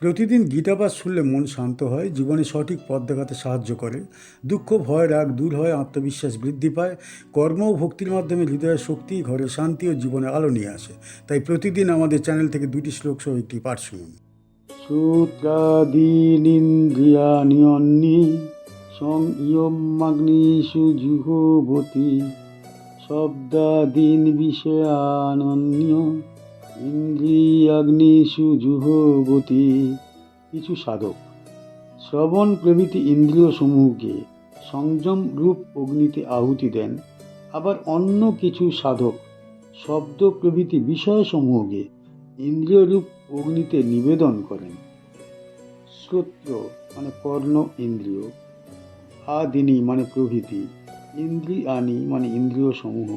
প্রতিদিন গীতাপাঠ শুনলে মন শান্ত হয়, জীবনে সঠিক পথ দেখাতে সাহায্য করে। দুঃখ, ভয়, রাগ দূর হয়, আত্মবিশ্বাস বৃদ্ধি পায়। কর্ম ও ভক্তির মাধ্যমে হৃদয়ের শক্তি, ঘরে শান্তি ও জীবনে আলো নিয়ে আসে। তাই প্রতিদিন আমাদের চ্যানেল থেকে 2টি শ্লোক সহ একটি পাঠ শুনুন। শ্রোত্রাদীনিন্দ্রিয়াণি অন্যে সংযমাগ্নিষু জুহোবতি শব্দাদীন বিষয়ানন্য ইন্দ্রিয়াগ্নিষু জুহোবতি। কিছু সাধক শ্রবণ প্রভৃতি ইন্দ্রিয় সমূহকে সংযম রূপ অগ্নিতে আহুতি দেন। আবার অন্য কিছু সাধক শব্দ প্রভৃতি বিষয়সমূহকে ইন্দ্রিয় রূপ অগ্নিতে নিবেদন করেন। শ্রোত্র মানে কর্ণ ইন্দ্রিয়, আদিনী মানে প্রভৃতি, ইন্দ্রিয়ানি মানে ইন্দ্রিয় সমূহ,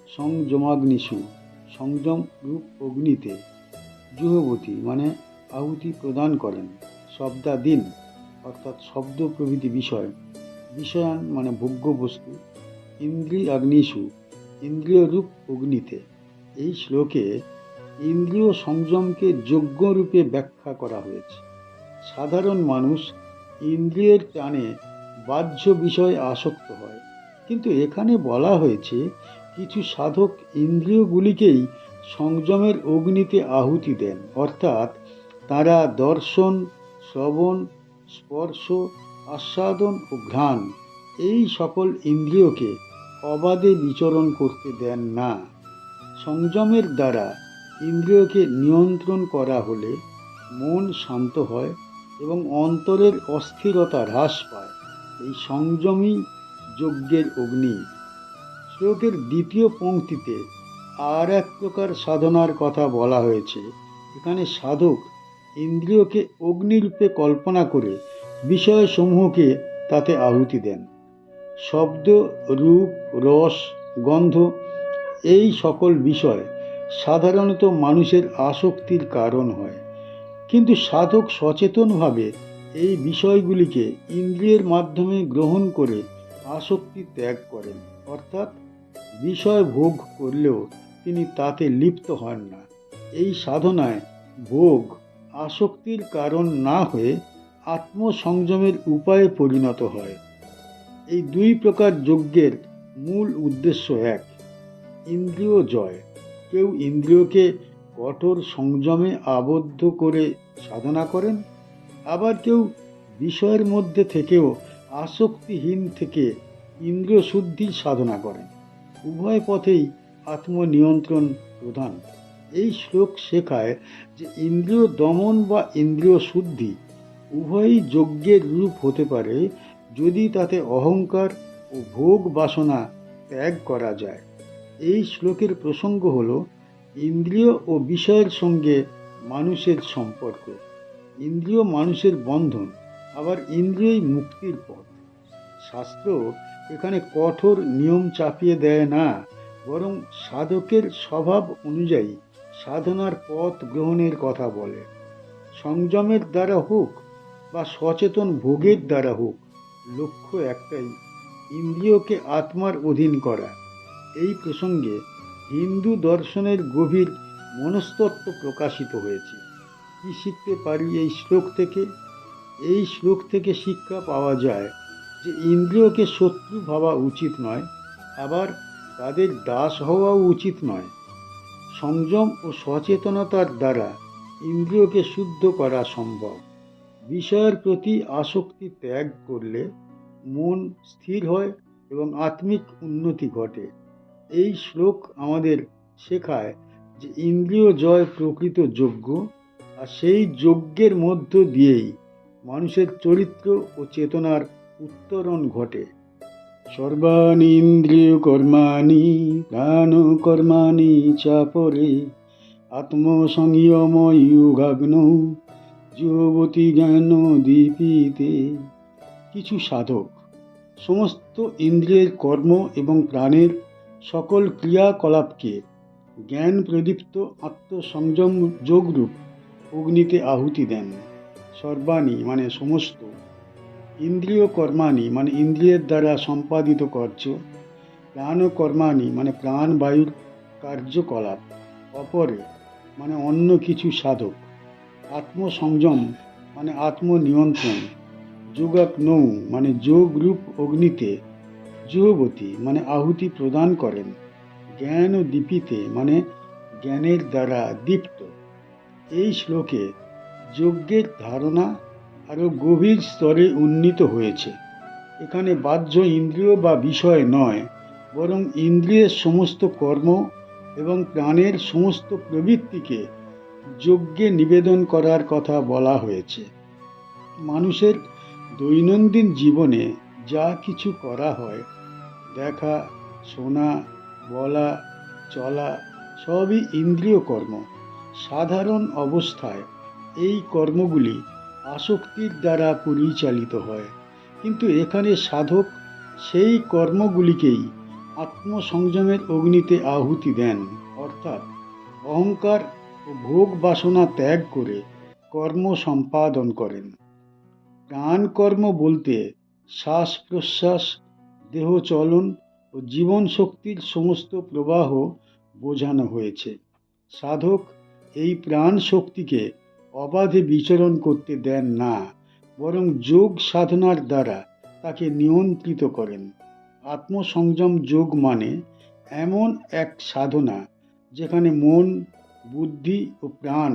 সংযমাগ্নিষু সংযম রূপ অগ্নিতে, জুহবতী মানে আহুতি প্রদান করেন। শব্দাদীন অর্থাৎ শব্দ প্রভৃতি বিষয়, বিষয়ান মানে ভোগ্য বস্তু, ইন্দ্রিয়াগ্নিষু ইন্দ্রিয় রূপ অগ্নিতে। এই শ্লোকে ইন্দ্রিয় সংযমকে যোগ্য রূপে ব্যাখ্যা করা হয়েছে। সাধারণ মানুষ ইন্দ্রিয়ের টানে বাহ্য বিষয়ে আসক্ত হয়, কিন্তু এখানে বলা হয়েছে কিছু সাধক ইন্দ্রিয়গুলিকেই সংযমের অগ্নিতে আহুতি দেন, অর্থাৎ তারা দর্শন, শ্রবণ, স্পর্শ, আস্বাদন ও ঘ্রাণ এই সকল ইন্দ্রিয়কে অবাধে বিচরণ করতে দেন না। সংযমের দ্বারা ইন্দ্রিয়কে নিয়ন্ত্রণ করা হলে মন শান্ত হয় এবং অন্তরের অস্থিরতা হ্রাস পায়। এই সংযমই যজ্ঞের অগ্নি। শ্লোকের দ্বিতীয় পংক্তিতে আর এক প্রকার সাধনার কথা বলা হয়েছে। এখানে সাধক ইন্দ্রিয়কে অগ্নিরূপে কল্পনা করে বিষয়সমূহকে তাতে আহুতি দেন। শব্দ, রূপ, রস, গন্ধ এই সকল বিষয় সাধারণত মানুষের আসক্তির কারণ হয়, কিন্তু সাধক সচেতনভাবে এই বিষয়গুলিকে ইন্দ্রিয়ের মাধ্যমে গ্রহণ করে আসক্তি ত্যাগ করেন, অর্থাৎ বিষয় ভোগ করলেও তিনি তাতে লিপ্ত হন না। এই সাধনায় ভোগ আসক্তির কারণ না হয়ে আত্মসংযমের উপায়ে পরিণত হয়। এই দুই প্রকার যজ্ঞের মূল উদ্দেশ্য এক, ইন্দ্রিয় জয়। কেউ ইন্দ্রিয়কে কঠোর সংযমে আবদ্ধ করে সাধনা করেন, আবার কেউ বিষয়ের মধ্যে থেকেও আসক্তিহীন থেকে ইন্দ্রিয় শুদ্ধির সাধনা করেন। উভয় পথেই আত্মনিয়ন্ত্রণ প্রধান। এই শ্লোক শেখায় যে ইন্দ্রিয় দমন বা ইন্দ্রিয় শুদ্ধি উভয়ই যজ্ঞের রূপ হতে পারে, যদি তাতে অহংকার ও ভোগ বাসনা ত্যাগ করা যায়। এই শ্লোকের প্রসঙ্গ হল ইন্দ্রিয় ও বিষয়ের সঙ্গে মানুষের সম্পর্ক। ইন্দ্রিয় মানুষের বন্ধন, আবার ইন্দ্রিয়ই মুক্তির পথ। শাস্ত্র এখানে কঠোর নিয়ম চাপিয়ে দেয় না, বরং সাধকের স্বভাব অনুযায়ী সাধনার পথ গ্রহণের কথা বলে। সংযমের দ্বারা হোক বা সচেতন ভোগের দ্বারা হোক, লক্ষ্য একটাই, ইন্দ্রিয়কে আত্মার অধীন করা। এই প্রসঙ্গে হিন্দু দর্শনের গভীর মনস্তত্ত্ব প্রকাশিত হয়েছে। কি শিখতে পারি এই শ্লোক থেকে? এই শ্লোক থেকে শিক্ষা পাওয়া যায় যে ইন্দ্রিয়কে শত্রু ভাবা উচিত নয়, আবার তাদের দাস হওয়াও উচিত নয়। সংযম ও সচেতনতার দ্বারা ইন্দ্রিয়কে শুদ্ধ করা সম্ভব। বিষয়ের প্রতি আসক্তি ত্যাগ করলে মন স্থির হয় এবং আত্মিক উন্নতি ঘটে। এই শ্লোক আমাদের শেখায় যে ইন্দ্রিয় জয় প্রকৃত যজ্ঞ, আর সেই যজ্ঞের মধ্য দিয়েই মানুষের চরিত্র ও চেতনার উত্তরণ ঘটে। সর্বাণি ইন্দ্রিয় কর্মাণি প্রাণ কর্মাণি চাপরে আত্মসংযময়োগাগ্ন যুবতী জ্ঞান দীপিতে। কিছু সাধক সমস্ত ইন্দ্রিয়ের কর্ম এবং প্রাণের সকল ক্রিয়াকলাপকে জ্ঞান প্রদীপ্ত আত্মসংযম যোগরূপ অগ্নিতে আহুতি দেন। সর্বাণি মানে সমস্ত, ইন্দ্রিয় কর্মাণি মানে ইন্দ্রিয়ের দ্বারা সম্পাদিত কার্য, প্রাণ কর্মাণি মানে প্রাণবায়ুর কার্যকলাপ, অপরে মানে অন্য কিছু সাধক, আত্মসংযম মানে আত্মনিয়ন্ত্রণ, যোগাগ্নৌ মানে যোগ রূপ অগ্নিতে জুহবতী মানে আহুতি প্রদান করেন, জ্ঞান ও দীপিতে মানে জ্ঞানের দ্বারা দীপ্ত। এই শ্লোকে যজ্ঞের ধারণা আরও গভীর স্তরে উন্নীত হয়েছে। এখানে বাহ্য ইন্দ্রিয় বা বিষয় নয়, বরং ইন্দ্রিয়ের সমস্ত কর্ম এবং প্রাণের সমস্ত প্রবৃত্তিকে যজ্ঞে নিবেদন করার কথা বলা হয়েছে। মানুষের দৈনন্দিন জীবনে যা কিছু করা হয়, দেখা, শোনা, বলা, চলা, সবই ইন্দ্রিয় কর্ম। সাধারণ অবস্থায় এই কর্মগুলি আসক্তির দ্বারা পরিচালিত হয়, কিন্তু এখানে সাধক সেই কর্মগুলিকেই আত্মসংযমের অগ্নিতে আহুতি দেন, অর্থাৎ অহংকার ও ভোগ বাসনা ত্যাগ করে কর্ম সম্পাদন করেন। প্রাণ কর্ম বলতে শ্বাস প্রশ্বাস, দেহ চলন ও জীবন শক্তির সমস্ত প্রবাহ বোঝানো হয়েছে। সাধক এই প্রাণ শক্তিকে অবাধে বিচরণ করতে দেন না, বরং যোগ সাধনার দ্বারা তাকে নিয়ন্ত্রিত করেন। আত্মসংযম যোগ মানে এমন এক সাধনা যেখানে মন, বুদ্ধি ও প্রাণ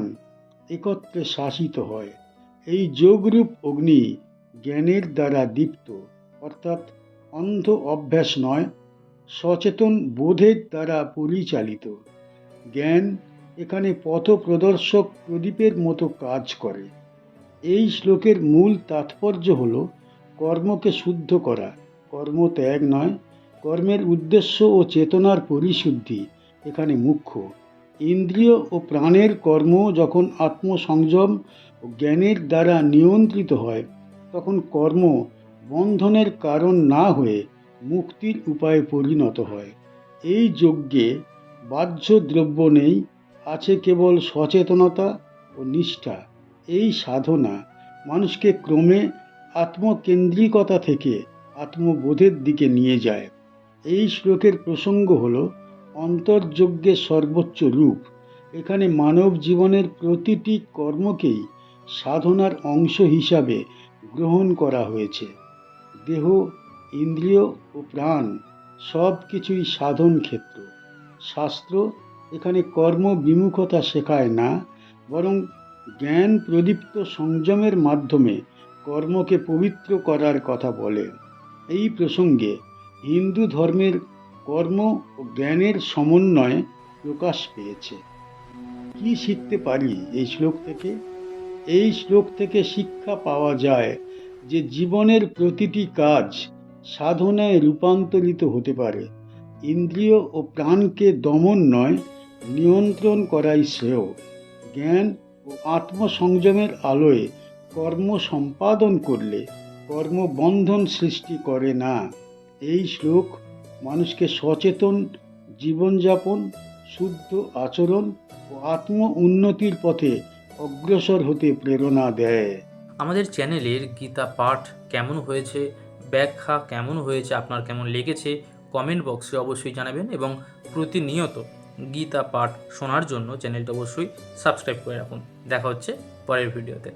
একত্রে শাসিত হয়। এই যোগরূপ অগ্নি জ্ঞানের দ্বারা দীপ্ত, অর্থাৎ অন্ধ অভ্যাস নয়, সচেতন বোধের দ্বারা পরিচালিত। জ্ঞান এখানে পথ প্রদর্শক প্রদীপের মতো কাজ করে। এই শ্লোকের মূল তাৎপর্য হল কর্মকে শুদ্ধ করা, কর্ম ত্যাগ নয়। কর্মের উদ্দেশ্য ও চেতনার পরিশুদ্ধি এখানে মুখ্য। ইন্দ্রিয় ও প্রাণের কর্ম যখন আত্মসংযম ও জ্ঞানের দ্বারা নিয়ন্ত্রিত হয়, তখন কর্ম বন্ধনের কারণ না হয়ে মুক্তির উপায়ে পরিণত হয়। এই যজ্ঞে বাহ্য দ্রব্য নেই, আছে কেবল সচেতনতা ও নিষ্ঠা। এই সাধনা মানুষকে ক্রমে আত্মকেন্দ্রিকতা থেকে আত্মবোধের দিকে নিয়ে যায়। এই শ্লোকের প্রসঙ্গ হল অন্তর্যজ্ঞের সর্বোচ্চ রূপ। এখানে মানব জীবনের প্রতিটি কর্মকেই সাধনার অংশ হিসাবে গ্রহণ করা হয়েছে। দেহ, ইন্দ্রিয় ও প্রাণ সব কিছুই সাধন ক্ষেত্র। শাস্ত্র এখানে কর্ম বিমুখতা শেখায় না, বরং জ্ঞান প্রদীপ্ত সংযমের মাধ্যমে কর্মকে পবিত্র করার কথা বলে। এই প্রসঙ্গে হিন্দু ধর্মের কর্ম ও জ্ঞানের সমন্বয় প্রকাশ পেয়েছে। কি শিখতে পারি এই শ্লোক থেকে? এই শ্লোক থেকে শিক্ষা পাওয়া যায় যে জীবনের প্রতিটি কাজ সাধনায় রূপান্তরিত হতে পারে। ইন্দ্রিয় ও প্রাণকে দমন নয়, নিয়ন্ত্রণ করাই শ্রেয়। জ্ঞান ও আত্মসংযমের আলোয় কর্ম সম্পাদন করলে কর্মবন্ধন সৃষ্টি করে না। এই শ্লোক মানুষকে সচেতন জীবনযাপন, শুদ্ধ আচরণ ও আত্ম উন্নতির পথে অগ্রসর হতে প্রেরণা দেয়। আমাদের চ্যানেলের গীতা পাঠ কেমন হয়েছে, ব্যাখ্যা কেমন হয়েছে, আপনার কেমন লেগেছে কমেন্ট বক্সে অবশ্যই জানাবেন, এবং প্রতিনিয়ত গীতা পাঠ শোনার জন্য চ্যানেলটা অবশ্যই সাবস্ক্রাইব করে রাখুন। দেখা হচ্ছে পরের ভিডিওতে।